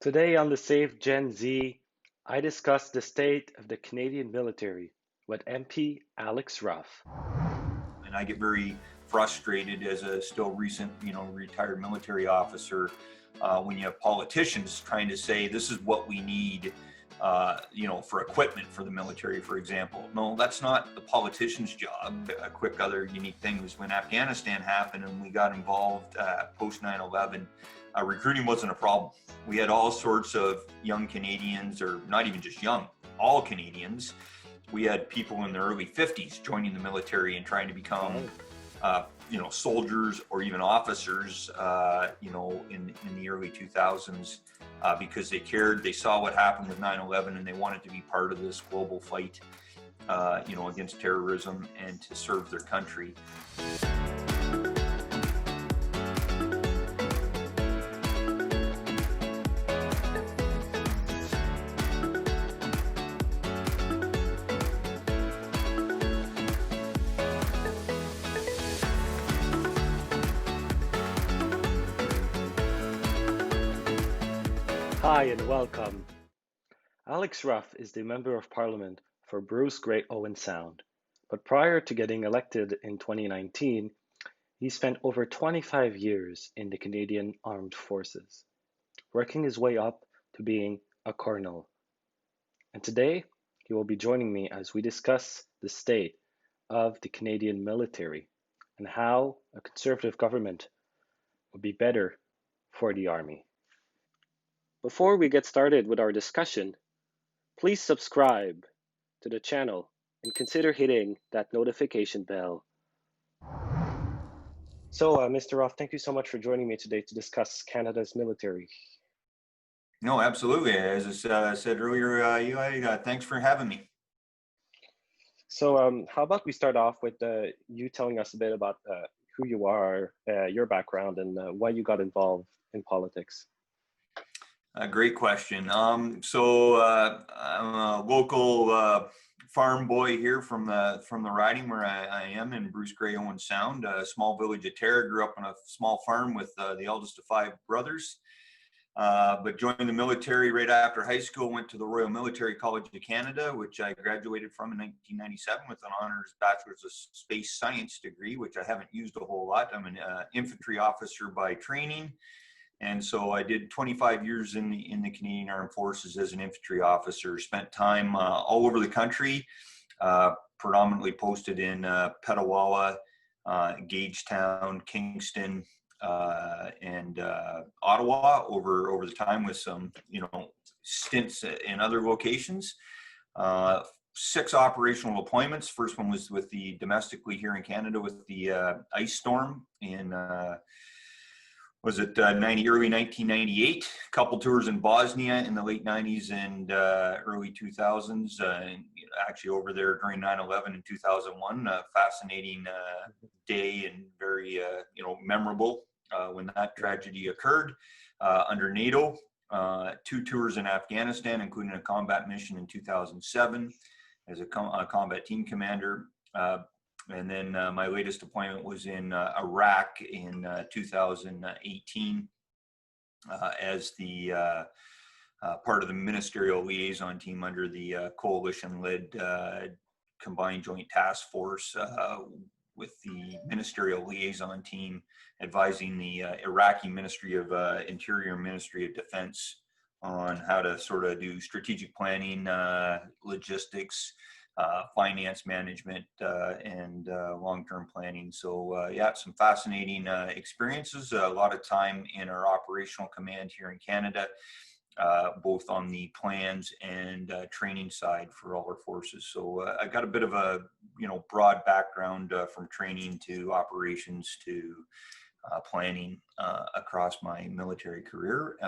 Today on the Save Gen Z, I discuss the state of the Canadian military with MP Alex Ruff. And I get very frustrated as a still recent, retired military officer when you have politicians trying to say this is what we need, for equipment for the military, for example. No, that's not the politician's job. A quick other unique thing was when Afghanistan happened and we got involved post 9/11. Recruiting wasn't a problem. We had all sorts of young Canadians, or not even just young, all Canadians. We had people in their early 50s joining the military and trying to become, Wow. soldiers or even officers, in the early 2000s because they cared. They saw what happened with 9/11 and they wanted to be part of this global fight, against terrorism and to serve their country. Hi and welcome. Alex Ruff is the Member of Parliament for Bruce Grey Owen Sound, but prior to getting elected in 2019, he spent over 25 years in the Canadian Armed Forces, working his way up to being a colonel. And today, he will be joining me as we discuss the state of the Canadian military and how a conservative government would be better for the Army. Before we get started with our discussion, please subscribe to the channel and consider hitting that notification bell. So, Mr. Ruff, thank you so much for joining me today to discuss Canada's military. No, absolutely. As I said earlier, Eli, thanks for having me. So, how about we start off with you telling us a bit about who you are, your background, and why you got involved in politics? Great question. I'm a local farm boy here from the riding where I am in Bruce Grey Owen Sound, a small village of Terra. Grew up on a small farm with the eldest of five brothers. But joined the military right after high school. Went to the Royal Military College of Canada, which I graduated from in 1997 with an honors Bachelor's of Space Science degree, which I haven't used a whole lot. I'm an infantry officer by training. And so I did 25 years in the Canadian Armed Forces as an infantry officer. Spent time all over the country, predominantly posted in Petawawa, Gagetown, Kingston, and Ottawa over the time, with some stints in other locations. 6 operational deployments. First one was with the domestically here in Canada with the ice storm in early 1998. A couple tours in Bosnia in the late 90s and early 2000s. And actually over there during 9/11 in 2001. Fascinating day and very memorable when that tragedy occurred under NATO. 2 tours in Afghanistan, including a combat mission in 2007 as a combat team commander. And then my latest deployment was in Iraq in 2018 as the part of the ministerial liaison team under the coalition-led combined joint task force with the ministerial liaison team advising the Iraqi Ministry of Interior, Ministry of Defense on how to sort of do strategic planning, logistics, finance management, and long-term planning. So some fascinating experiences. A lot of time in our operational command here in Canada, both on the plans and training side for all our forces. So I got a bit of a broad background from training to operations to planning across my military career.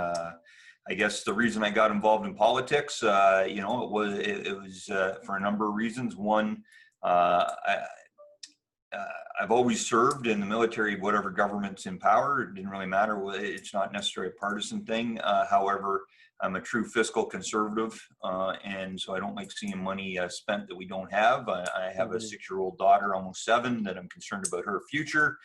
I guess the reason I got involved in politics, it was for a number of reasons. One, I've always served in the military, whatever government's in power. It didn't really matter. It's not necessarily a partisan thing. However, I'm a true fiscal conservative, and so I don't like seeing money spent that we don't have. I have a 6-year-old daughter, almost 7, that I'm concerned about her future.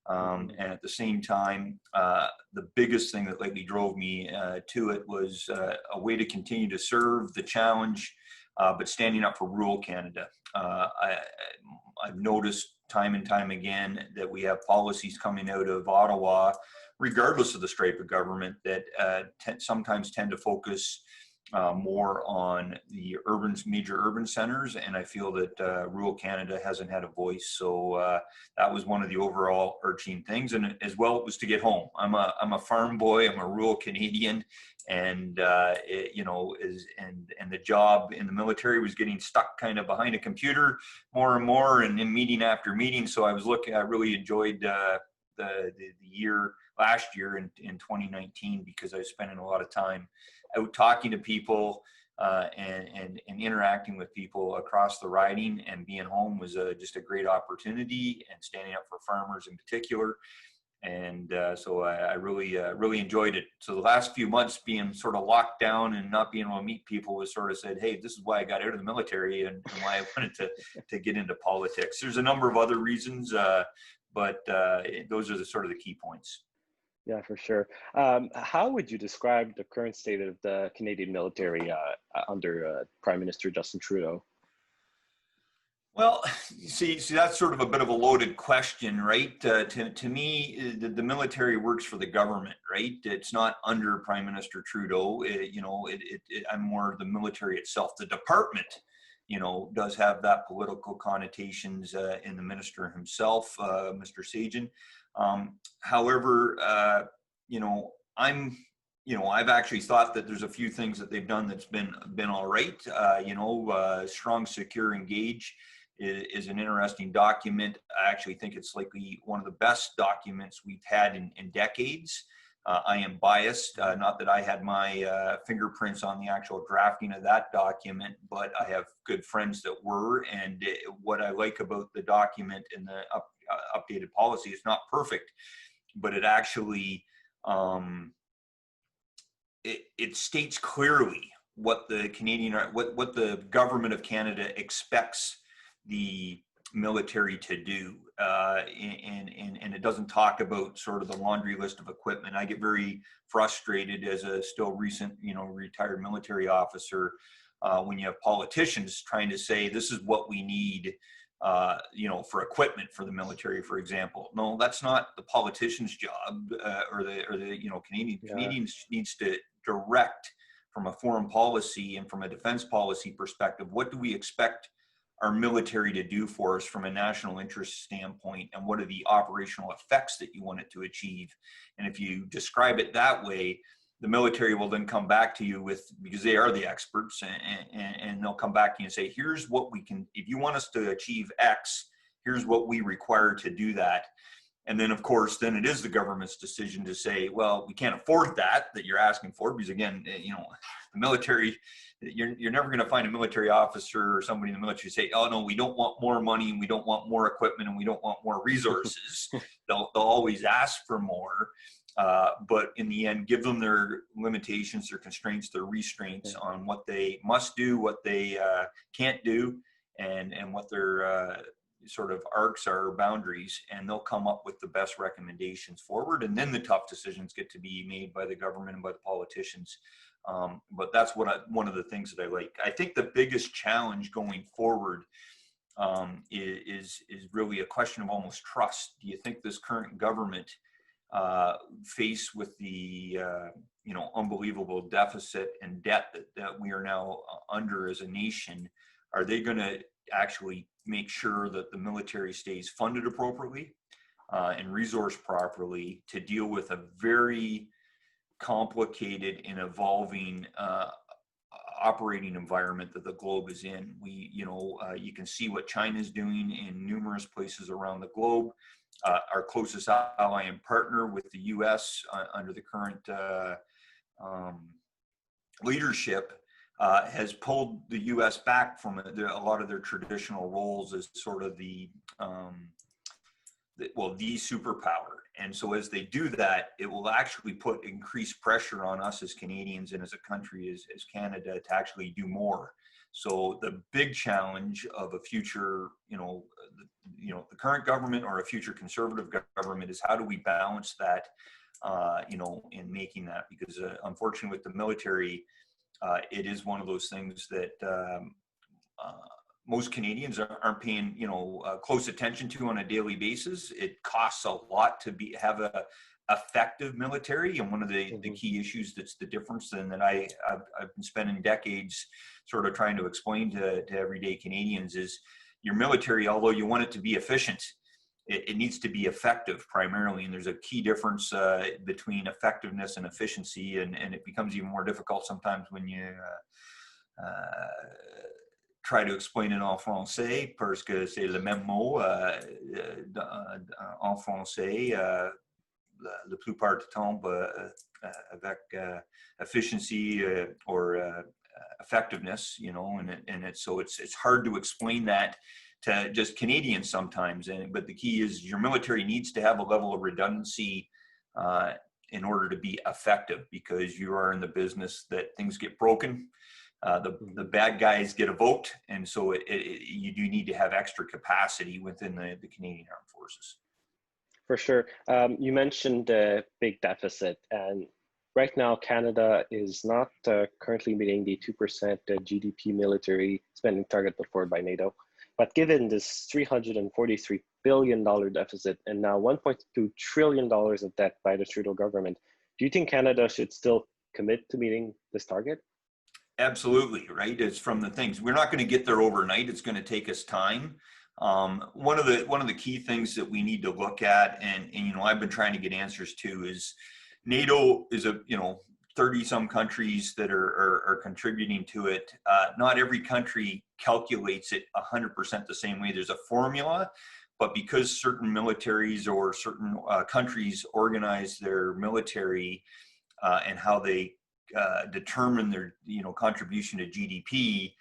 And at the same time, the biggest thing that lately drove me to it was a way to continue to serve the challenge, but standing up for rural Canada. I've noticed time and time again that we have policies coming out of Ottawa, regardless of the stripe of government, that sometimes tend to focus more on the major urban centers, and I feel that rural Canada hasn't had a voice. So that was one of the overall urging things, and as well, it was to get home. I'm a farm boy. I'm a rural Canadian, and and the job in the military was getting stuck kind of behind a computer more and more, and in meeting after meeting. So I really enjoyed the year last year in 2019, because I was spending a lot of time out talking to people and interacting with people across the riding, and being home was just a great opportunity, and standing up for farmers in particular. And so I really enjoyed it. So the last few months being sort of locked down and not being able to meet people was sort of said, hey, this is why I got out of the military, and why I wanted to get into politics. There's a number of other reasons, but those are the sort of the key points. Yeah, for sure. How would you describe the current state of the Canadian military under Prime Minister Justin Trudeau? Well, see, that's sort of a bit of a loaded question, right? To me, the military works for the government, right? It's not under Prime Minister Trudeau. I'm more the military itself. The department, does have that political connotations in the minister himself, Mr. Sajan. However, I've actually thought that there's a few things that they've done that's been all right. Strong, secure, engage is an interesting document. I actually think it's likely one of the best documents we've had in decades. I am biased, not that I had my fingerprints on the actual drafting of that document, but I have good friends that were. And what I like about the document and the updated policy, it's not perfect, but it actually it states clearly what the what the government of Canada expects the military to do, and it doesn't talk about sort of the laundry list of equipment. I get very frustrated as a still recent, retired military officer, when you have politicians trying to say this is what we need, for equipment for the military, for example. No, that's not the politician's job, or the Canadians needs to direct from a foreign policy and from a defense policy perspective. What do we expect our military to do for us from a national interest standpoint, and what are the operational effects that you want it to achieve? And if you describe it that way, the military will then come back to you because they are the experts, and they'll come back to you and say, here's what we can, if you want us to achieve X, here's what we require to do that. And then, of course, then it is the government's decision to say, well, we can't afford that you're asking for, because again, the military, you're never going to find a military officer or somebody in the military say, oh no, we don't want more money, and we don't want more equipment, and we don't want more resources. They'll always ask for more, but in the end, give them their limitations, their constraints, their restraints on what they must do, what they can't do, and what their sort of arcs are, boundaries, and they'll come up with the best recommendations forward. And then the tough decisions get to be made by the government and by the politicians. But that's one of the things that I like. I think the biggest challenge going forward is really a question of almost trust. Do you think this current government, faced with the unbelievable deficit and debt that we are now under as a nation, are they going to actually make sure that the military stays funded appropriately and resourced properly to deal with a very complicated and evolving operating environment that the globe is in? You can see what China is doing in numerous places around the globe. Our closest ally and partner with the U.S. Under the current leadership has pulled the U.S. back from a lot of their traditional roles as sort of the superpower. And so as they do that, it will actually put increased pressure on us as Canadians and as a country, as Canada, to actually do more. So the big challenge of a future, the current government or a future conservative government is how do we balance that, in making that, because unfortunately with the military, it is one of those things that most Canadians aren't paying, close attention to on a daily basis. It costs a lot to have a effective military, and one of the key issues that's the difference, and that I've been spending decades sort of trying to explain to everyday Canadians, is your military, although you want it to be efficient, it needs to be effective primarily. And there's a key difference between effectiveness and efficiency, and it becomes even more difficult sometimes when you try to explain it en français, parce que c'est le même mot en français la plupart du temps avec efficiency or effectiveness, so it's hard to explain that to just Canadians sometimes. But the key is your military needs to have a level of redundancy in order to be effective, because you are in the business that things get broken. The bad guys get evoked, and so you do need to have extra capacity within the Canadian Armed Forces. For sure. You mentioned the big deficit, and right now Canada is not currently meeting the 2% GDP military spending target put forward by NATO. But given this $343 billion deficit and now $1.2 trillion of debt by the Trudeau government, do you think Canada should still commit to meeting this target? Absolutely, right? It's from the things. We're not going to get there overnight. It's going to take us time. One of the key things that we need to look at, and I've been trying to get answers to, is NATO is 30 some countries that are contributing to it. Not every country calculates it 100% the same way. There's a formula, but because certain militaries or certain countries organize their military and how they determine their contribution to GDP,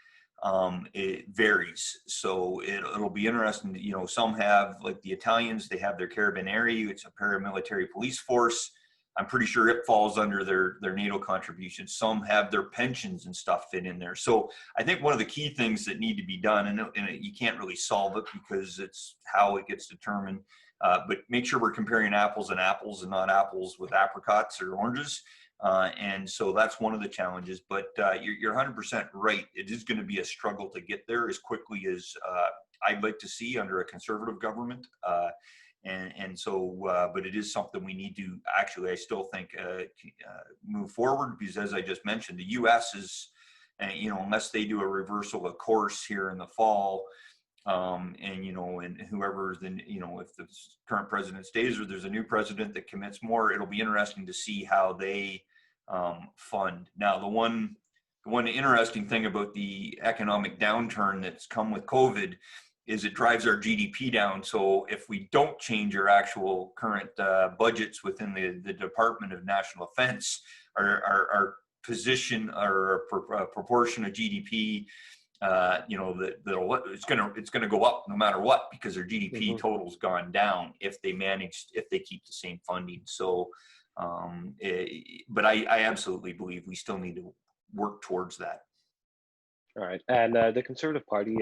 it varies. So it'll be interesting. Some have, like the Italians, they have their Carabinieri, it's a paramilitary police force. I'm pretty sure it falls under their NATO contribution. Some have their pensions and stuff fit in there. So I think one of the key things that need to be done, and you can't really solve it because it's how it gets determined, but make sure we're comparing apples and apples and not apples with apricots or oranges. And so that's one of the challenges, but you're 100% right. It is going to be a struggle to get there as quickly as I'd like to see under a conservative government. But it is something we need to actually, I still think, move forward, because as I just mentioned, the U.S. is, unless they do a reversal of course here in the fall, and whoever then, if the current president stays or there's a new president that commits more, it'll be interesting to see how they fund. Now, the one interesting thing about the economic downturn that's come with COVID is it drives our GDP down. So if we don't change our actual current budgets within the Department of National Defense, our position or proportion of GDP, it's going to go up no matter what, because their GDP total's gone down if they keep the same funding. So, but I absolutely believe we still need to work towards that. All right, and the Conservative Party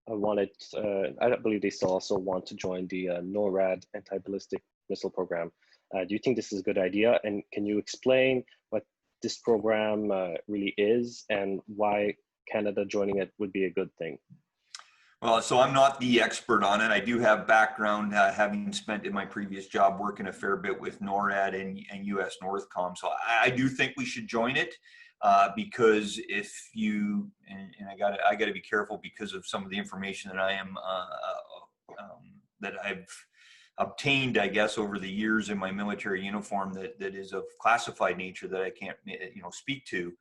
I believe they still also want to join the NORAD anti-ballistic missile program. Do you think this is a good idea? And can you explain what this program really is and why Canada joining it would be a good thing? Well, so I'm not the expert on it. I do have background, having spent in my previous job working a fair bit with NORAD and US Northcom. So I do think we should join it. Because if you, and I got to be careful because of some of the information that that I've obtained, I guess, over the years in my military uniform that is of classified nature that I can't, speak to.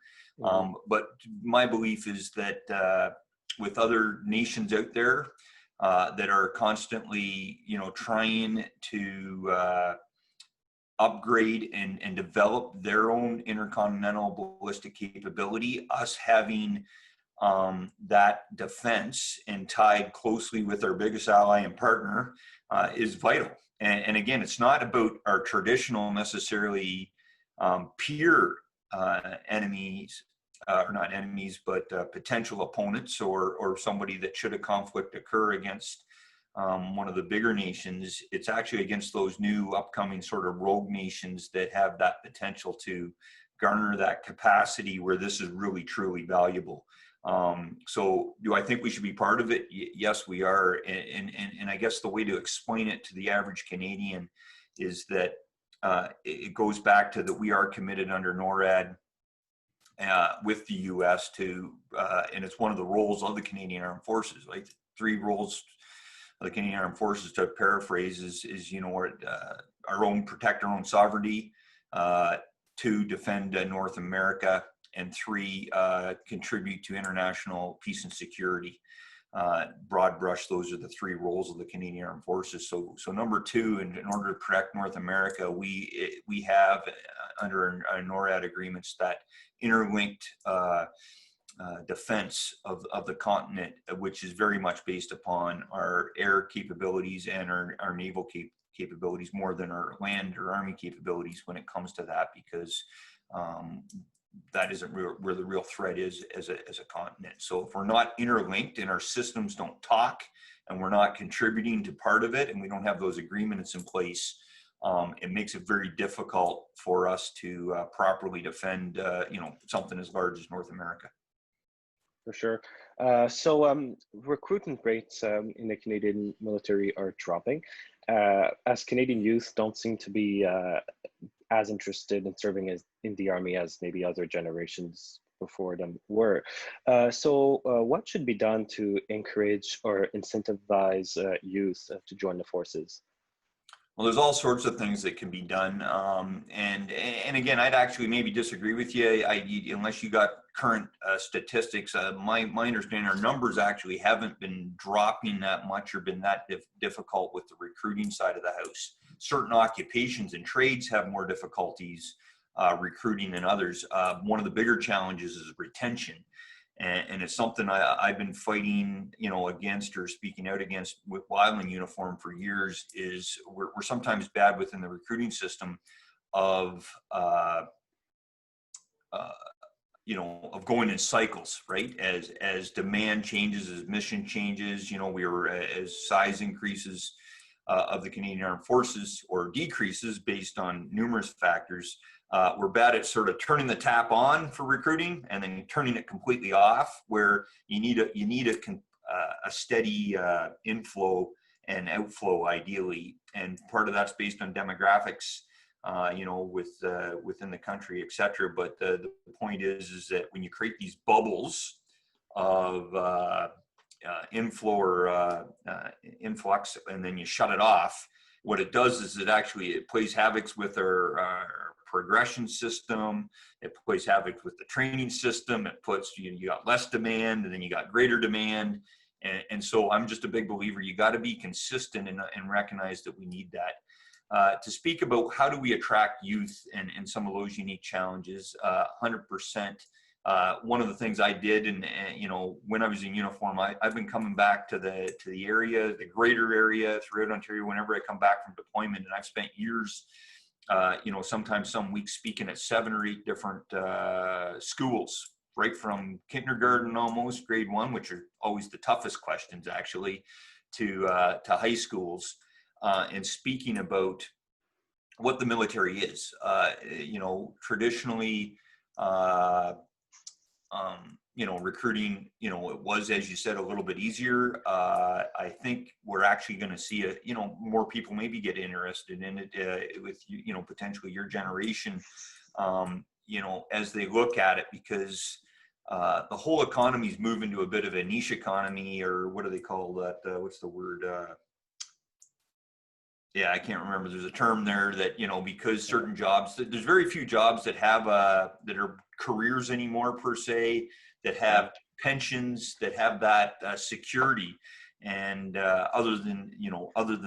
But my belief is that with other nations out there that are constantly, trying to upgrade and develop their own intercontinental ballistic capability, us having that defense and tied closely with our biggest ally and partner is vital. And again, it's not about our traditional necessarily peer enemies, or not enemies, but potential opponents, or somebody that should a conflict occur against one of the bigger nations. It's actually against those new upcoming sort of rogue nations that have that potential to garner that capacity where this is really truly valuable. So do I think we should be part of it? Yes, we are. And I guess the way to explain it to the average Canadian is that it goes back to that we are committed under NORAD with the U.S. to, and it's one of the roles of the Canadian Armed Forces, like 3 roles of the Canadian Armed Forces, to paraphrase, is our own, protect our own sovereignty, 2, defend North America, and 3, contribute to international peace and security. Broad brush, those are the 3 roles of the Canadian Armed Forces. So number 2, in order to protect North America, we have under our NORAD agreements that interlinked defense of the continent, which is very much based upon our air capabilities and our naval capabilities more than our land or army capabilities when it comes to that, because that isn't where the real threat is as a continent. So if we're not interlinked and our systems don't talk and we're not contributing to part of it and we don't have those agreements in place, it makes it very difficult for us to properly defend something as large as North America. For sure. So recruitment rates in the Canadian military are dropping, as Canadian youth don't seem to be as interested in serving as in the army as maybe other generations before them were. So what should be done to encourage or incentivize youth to join the forces? Well, there's all sorts of things that can be done, and again, I'd actually maybe disagree with you. Unless you got current statistics, my understanding, our numbers actually haven't been dropping that much or been that difficult with the recruiting side of the house. Certain occupations and trades have more difficulties recruiting than others. One of the bigger challenges is retention. And it's something I've been fighting, against or speaking out against while in uniform for years. Is we're sometimes bad within the recruiting system of going in cycles, right? As demand changes, as mission changes, as size increases of the Canadian Armed Forces or decreases based on numerous factors. We're bad at sort of turning the tap on for recruiting and then turning it completely off, where you need a steady inflow and outflow ideally, and part of that's based on demographics, within the country, et cetera. But the point is that when you create these bubbles of inflow or influx, and then you shut it off, what it does is it plays havoc with our progression system. It plays havoc with the training system. It puts you got less demand, and then you got greater demand. And so I'm just a big believer. You got to be consistent and recognize that we need that. To speak about how do we attract youth and some of those unique challenges, 100%. One of the things I did, and when I was in uniform, I've been coming back to the area, the greater area throughout Ontario, whenever I come back from deployment, and I've spent years, sometimes some weeks speaking at 7 or 8 different schools, right from kindergarten, almost grade 1, which are always the toughest questions actually, to high schools, and speaking about what the military is. Traditionally, recruiting, it was, as you said, a little bit easier. I think we're actually going to see more people maybe get interested in it with, potentially your generation, as they look at it, because the whole economy is moving to a bit of a niche economy, or what do they call that? What's the word? Yeah, I can't remember. There's a term there that, because certain jobs, there's very few jobs that have that are careers anymore per se, that have pensions, that have that security, and other than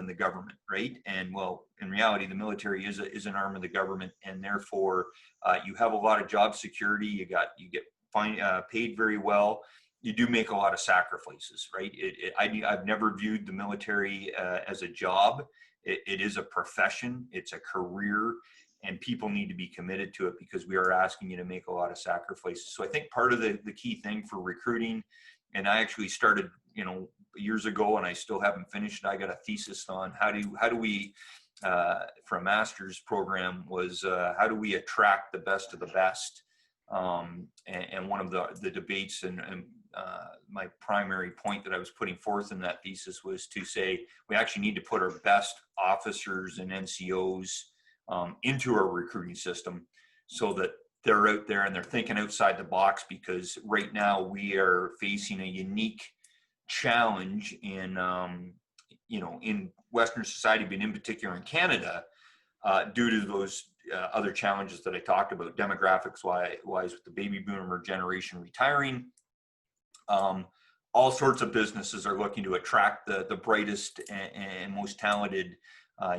the government, right? And well, in reality, the military is an arm of the government, and therefore you have a lot of job security. You get paid very well. You do make a lot of sacrifices, right? I've never viewed the military as a job. it is a profession, it's a career, and people need to be committed to it because we are asking you to make a lot of sacrifices. So I think part of the key thing for recruiting, and I actually started, years ago, and I still haven't finished it. I got a thesis on how do we for a master's program was how do we attract the best of the best. And one of the debates and my primary point that I was putting forth in that thesis was to say we actually need to put our best officers and NCOs into our recruiting system so that they're out there and they're thinking outside the box, because right now we are facing a unique challenge in in Western society, but in particular in Canada, due to those other challenges that I talked about, demographics wise, with the baby boomer generation retiring. All sorts of businesses are looking to attract the brightest and most talented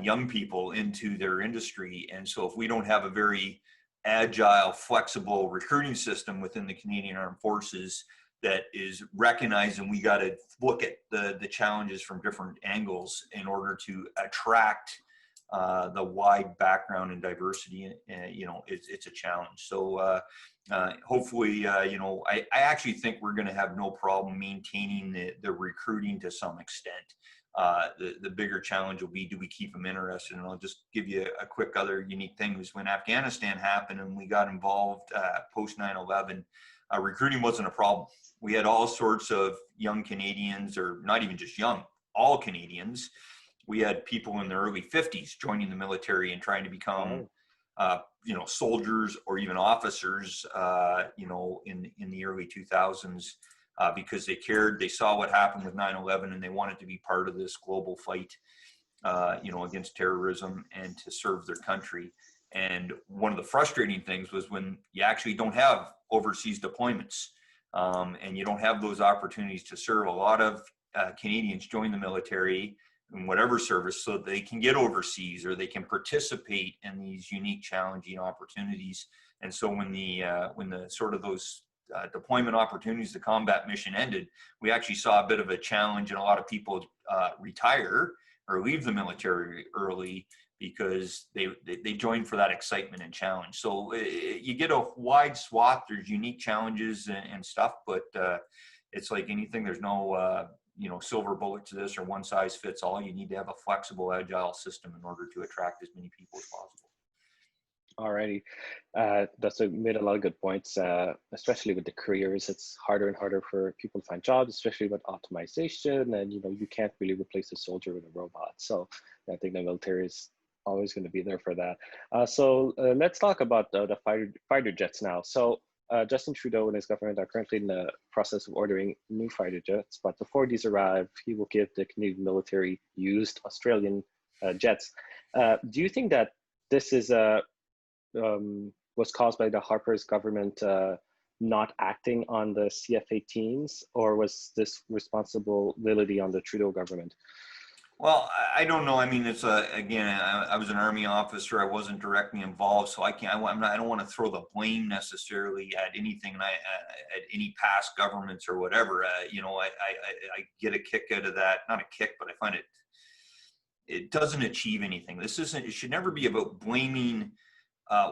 young people into their industry. And so if we don't have a very agile, flexible recruiting system within the Canadian Armed Forces that is recognizing we got to look at the challenges from different angles in order to attract the wide background and diversity, it's a challenge. So hopefully, I actually think we're going to have no problem maintaining the recruiting to some extent. The bigger challenge will be, do we keep them interested? And I'll just give you a quick other unique thing was when Afghanistan happened and we got involved post 9/11, recruiting wasn't a problem. We had all sorts of young Canadians, or not even just young, all Canadians. We had people in their early 50s joining the military and trying to become, soldiers or even officers, in the early 2000s, because they cared. They saw what happened with 9/11 and they wanted to be part of this global fight, against terrorism and to serve their country. And one of the frustrating things was when you actually don't have overseas deployments, and you don't have those opportunities to serve. A lot of Canadians join the military in whatever service so they can get overseas or they can participate in these unique, challenging opportunities. And so when the sort of those deployment opportunities, the combat mission ended, we actually saw a bit of a challenge, and a lot of people retire or leave the military early because they join for that excitement and challenge. So you get a wide swath. There's unique challenges and stuff, but it's like anything. There's no silver bullet to this or one size fits all. You need to have a flexible, agile system in order to attract as many people as possible. Alrighty, that's made a lot of good points, especially with the careers. It's harder and harder for people to find jobs, especially with optimization, and you can't really replace a soldier with a robot. So I think the military is always going to be there for that. So let's talk about the fighter jets now. So Justin Trudeau and his government are currently in the process of ordering new fighter jets, but before these arrive, he will give the Canadian military used Australian jets. Do you think that this is was caused by the Harper's government not acting on the CF-18s, or was this responsibility on the Trudeau government? Well, I don't know. I mean, it's again, I was an Army officer. I wasn't directly involved, so I can't. I don't want to throw the blame necessarily at anything, at any past governments or whatever. I get a kick out of that. Not a kick, but I find it doesn't achieve anything. It should never be about blaming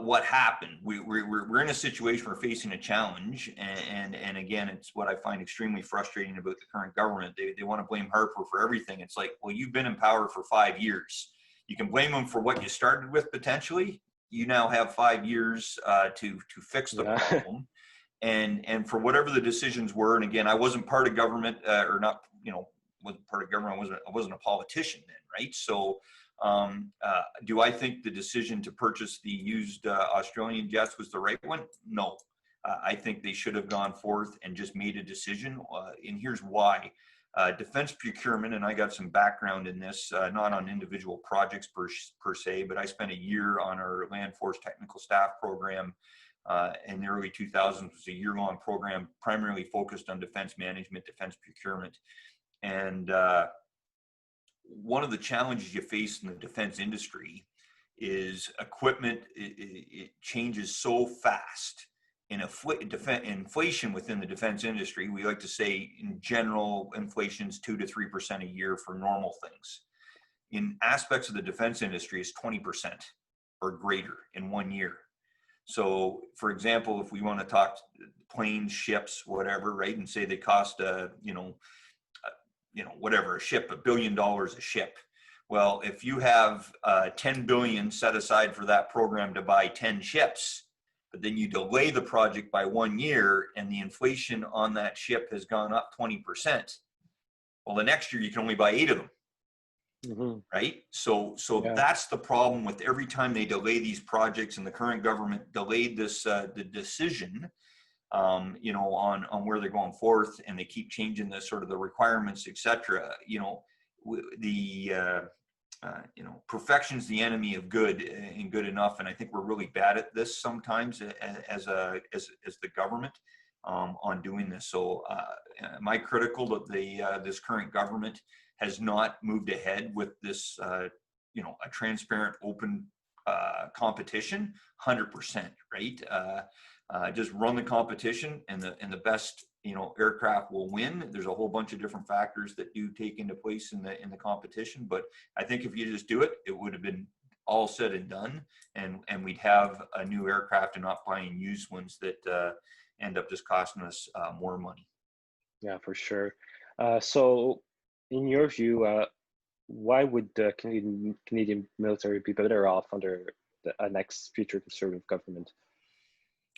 what happened. We're in a situation, we're facing a challenge, and again, it's what I find extremely frustrating about the current government. They want to blame Harper for everything. It's like, well, you've been in power for 5 years. You can blame them for what you started with potentially. You now have 5 years to fix the problem, and for whatever the decisions were. And again, I wasn't part of government, or not, wasn't part of government. I wasn't a politician then, right? So. Do I think the decision to purchase the used Australian jets was the right one? No. I think they should have gone forth and just made a decision. And here's why. Defense procurement, and I got some background in this, not on individual projects per se, but I spent a year on our Land Force Technical Staff program in the early 2000s. It was a year-long program primarily focused on defense management, defense procurement. And one of the challenges you face in the defense industry is equipment. It changes so fast. In inflation within the defense industry, we like to say in general, inflation's 2 to 3% a year for normal things. in aspects of the defense industry is 20% or greater in 1 year. So, for example, if we want to talk planes, ships, whatever, right, and say they cost, whatever, a ship, $1 billion a ship. Well, if you have 10 billion set aside for that program to buy 10 ships, but then you delay the project by 1 year and the inflation on that ship has gone up 20%, well, the next year you can only buy 8 of them. Mm-hmm. Right. So Yeah. that's the problem with every time they delay these projects, and the current government delayed this, the decision, on where they're going forth, and they keep changing the sort of the requirements, etc. Perfection's the enemy of good and good enough. And I think we're really bad at this sometimes as the government on doing this. So am I critical that this current government has not moved ahead with this, a transparent, open competition? 100%, right? Just run the competition, and the best aircraft will win. There's a whole bunch of different factors that do take into place in the competition, but I think if you just do it, it would have been all said and done, and we'd have a new aircraft and not buying used ones that end up just costing us more money. Yeah, for sure. So, in your view, why would the Canadian military be better off under a next future Conservative government?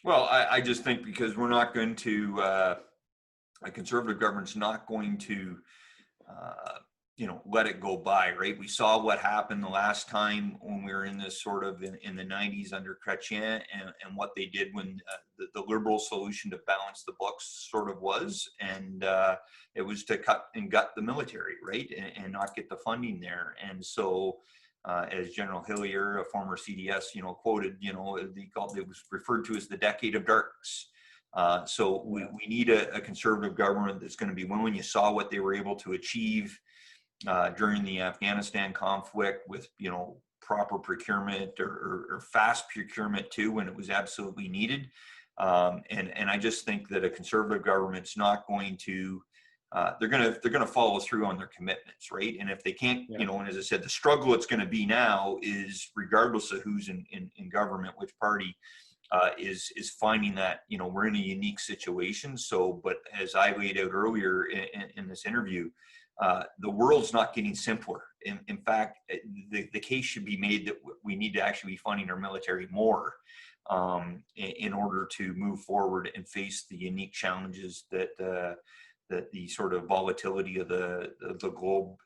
Well, I just think because we're not going to, a Conservative government's not going to, let it go by, right? We saw what happened the last time when we were in this sort of in the 90s under Chrétien, and what they did when the Liberal solution to balance the books sort of was, and it was to cut and gut the military, right, and not get the funding there. And so as General Hillier, a former CDS, quoted, it was referred to as the decade of darkness. So we need a conservative government that's going to be willing. You saw what they were able to achieve during the Afghanistan conflict with, proper procurement or fast procurement too, when it was absolutely needed. And I just think that a conservative government's not going to, they're going to follow through on their commitments, right? And if they can't, and as I said, the struggle it's going to be now is, regardless of who's in government, which party, is finding that, we're in a unique situation. So, but as I laid out earlier in this interview, the world's not getting simpler. In fact, the case should be made that we need to actually be funding our military more in order to move forward and face the unique challenges that the sort of volatility of the globe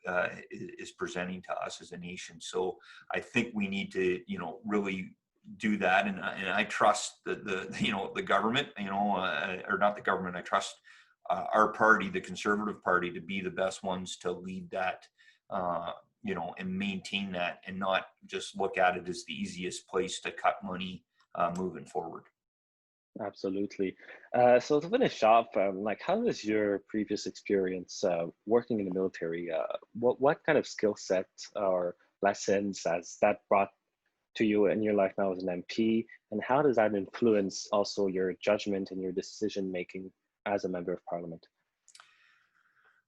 is presenting to us as a nation. So I think we need to, really do that. And I trust the government, or not the government. I trust our party, the Conservative Party, to be the best ones to lead that, and maintain that, and not just look at it as the easiest place to cut money moving forward. Absolutely. So to finish off, how is your previous experience working in the military? What kind of skill set or lessons has that brought to you in your life now as an MP, and how does that influence also your judgment and your decision making as a member of Parliament?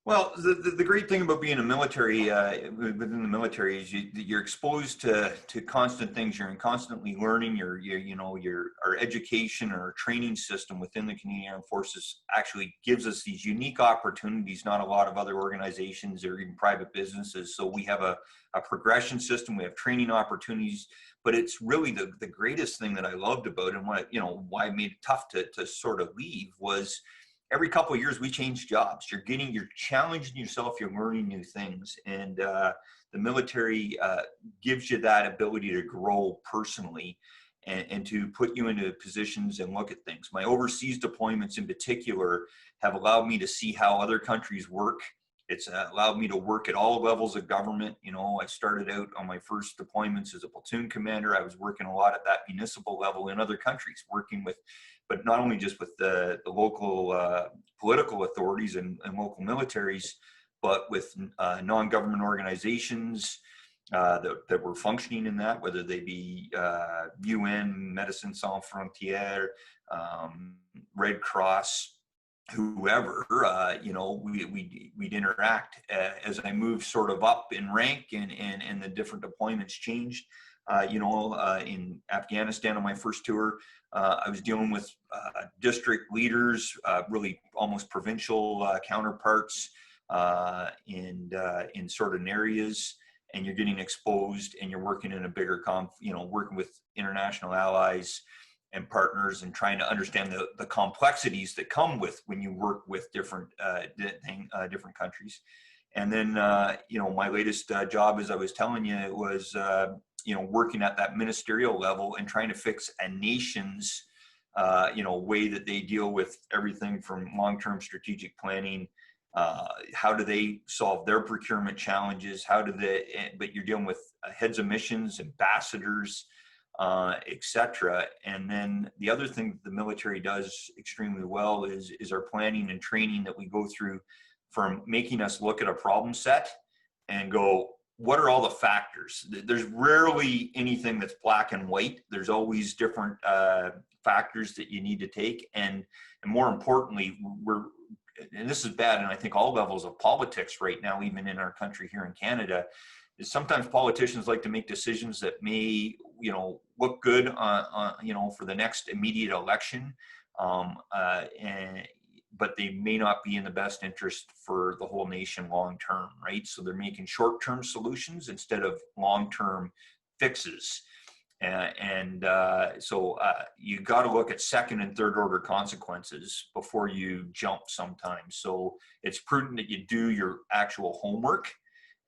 Well, the great thing about being a military, within the military, is you're exposed to constant things. You're constantly learning. Our education or training system within the Canadian Armed Forces actually gives us these unique opportunities. Not a lot of other organizations or even private businesses. So we have a progression system. We have training opportunities. But it's really the greatest thing that I loved about it, and why it made it tough to sort of leave, was every couple of years we change jobs. You're challenging yourself, you're learning new things. And the military gives you that ability to grow personally and to put you into positions and look at things. My overseas deployments in particular have allowed me to see how other countries work. It's allowed me to work at all levels of government. I started out on my first deployments as a platoon commander. I was working a lot at that municipal level in other countries, working with, but not only just with the local political authorities and local militaries, but with non-government organizations that were functioning in that, whether they be UN, Médecins Sans Frontières, Red Cross, whoever, we'd interact. As I moved sort of up in rank and the different deployments changed. In Afghanistan on my first tour, I was dealing with district leaders, really almost provincial counterparts in certain areas, and you're getting exposed, and you're working in a bigger working with international allies and partners, and trying to understand the complexities that come with when you work with different countries. And then my latest job, as I was telling you, it was working at that ministerial level and trying to fix a nation's way that they deal with everything from long-term strategic planning. How do they solve their procurement challenges? But you're dealing with heads of missions, ambassadors, etc. And then the other thing the military does extremely well is our planning and training that we go through, from making us look at a problem set and go, what are all the factors? There's rarely anything that's black and white. There's always different factors that you need to take. And more importantly, and this is bad, and I think all levels of politics right now, even in our country here in Canada, is sometimes politicians like to make decisions that may, look good for the next immediate election, but they may not be in the best interest for the whole nation long term, right? So they're making short-term solutions instead of long-term fixes. So you got to look at second and third order consequences before you jump sometimes. So it's prudent that you do your actual homework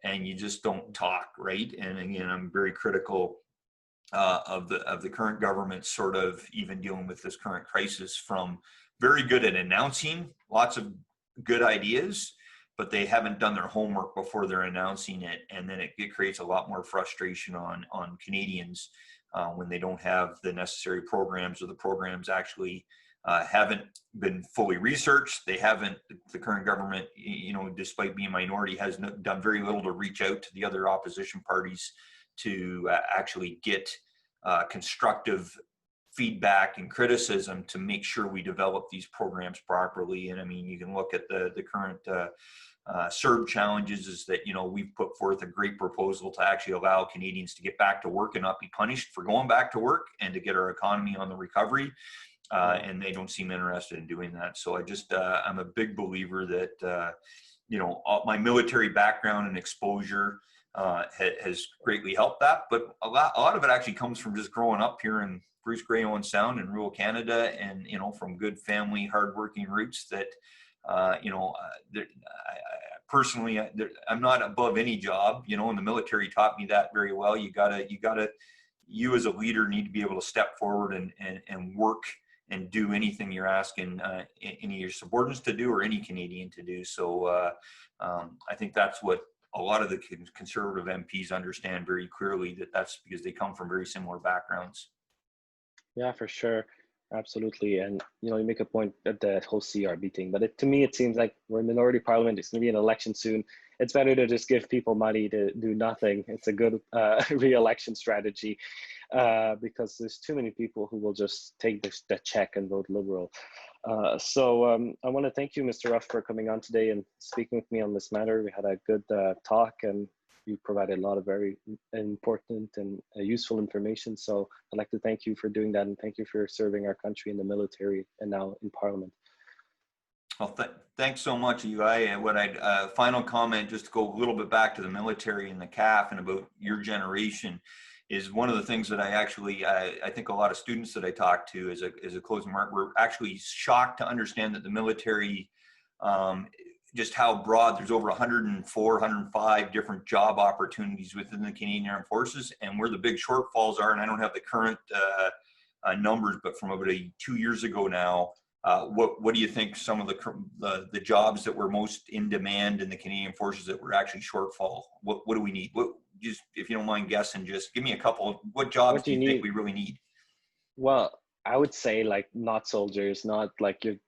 and you just don't talk, right? And again, I'm very critical of the current government sort of even dealing with this current crisis, from very good at announcing lots of good ideas, but they haven't done their homework before they're announcing it. And then it creates a lot more frustration on Canadians when they don't have the necessary programs, or the programs actually haven't been fully researched. They haven't, the current government, despite being minority, has done very little to reach out to the other opposition parties to actually get constructive feedback and criticism to make sure we develop these programs properly. And I mean, you can look at the current CERB challenges, is that, we've put forth a great proposal to actually allow Canadians to get back to work and not be punished for going back to work, and to get our economy on the recovery. And they don't seem interested in doing that. So I'm a big believer that, my military background and exposure has greatly helped that. But a lot of it actually comes from just growing up here in Bruce Grey, Owen Sound in rural Canada, and, from good family, hardworking roots that, personally, I'm not above any job, and the military taught me that very well. You as a leader need to be able to step forward and work and do anything you're asking any of your subordinates to do, or any Canadian to do. So I think that's what a lot of the Conservative MPs understand very clearly, that's because they come from very similar backgrounds. Yeah, for sure. Absolutely. And, you make a point at the whole CRB thing, but to me, it seems like we're a minority parliament. It's going to be an election soon. It's better to just give people money to do nothing. It's a good re-election strategy because there's too many people who will just take the check and vote Liberal. So I want to thank you, Mr. Ruff, for coming on today and speaking with me on this matter. We had a good talk, and you provided a lot of very important and useful information. So I'd like to thank you for doing that, and thank you for serving our country in the military and now in Parliament. Well, thanks so much, Eli. Final comment, just to go a little bit back to the military and the CAF and about your generation, is one of the things that I think a lot of students that I talk to as a closing remark, were actually shocked to understand that the military, just how broad, there's over 104, 105 different job opportunities within the Canadian Armed Forces, and where the big shortfalls are, and I don't have the current numbers, but from about 2 years ago now, what do you think some of the jobs that were most in demand in the Canadian Forces that were actually shortfall? What do we need? Just, if you don't mind guessing, just give me a couple. What jobs do you think we really need? Well, I would say not soldiers, not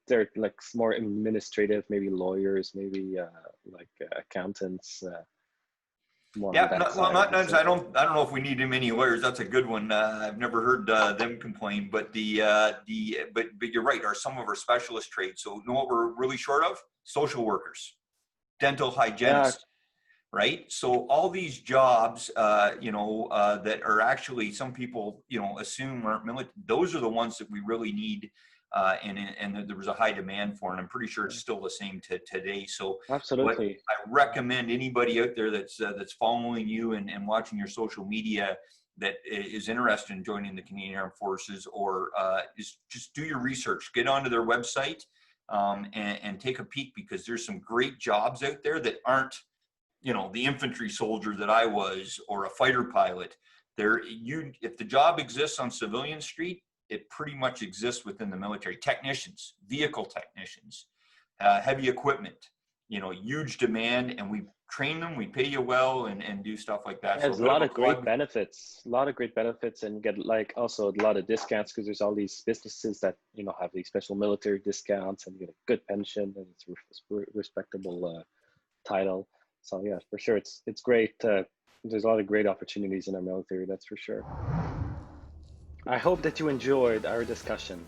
they're more administrative, maybe lawyers, maybe accountants. more on Yeah, that well, side, I not, would not, say. I don't know if we need him any lawyers. That's a good one. I've never heard them complain, but but you're right. Are some of our specialist trades? So you know what we're really short of? Social workers, dental Yeah, hygienists, right? So all these jobs, that are actually some people, assume aren't military. Those are the ones that we really need, and there was a high demand for, and I'm pretty sure it's still the same today. So what absolutely. I recommend anybody out there that's following you and watching your social media that is interested in joining the Canadian Armed Forces, or is just do your research, get onto their website, and take a peek, because there's some great jobs out there that aren't, the infantry soldier that I was, or a fighter pilot. If the job exists on civilian street, it pretty much exists within the military. Technicians, vehicle technicians, heavy equipment, huge demand, and we train them, we pay you well, and do stuff like that. So a There's a bit of lot a of great plug. benefits, a lot of great benefits, and you get like also a lot of discounts because there's all these businesses that have these special military discounts, and you get a good pension, and it's respectable title. So yeah, for sure, it's great. There's a lot of great opportunities in our military, that's for sure. I hope that you enjoyed our discussion.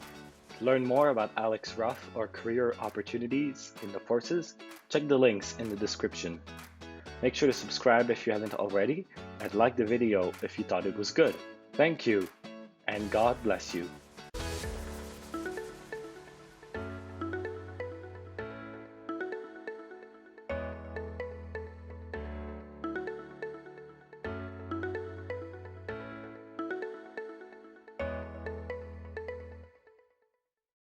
To learn more about Alex Ruff or career opportunities in the forces, check the links in the description. Make sure to subscribe if you haven't already, and like the video if you thought it was good. Thank you, and God bless you.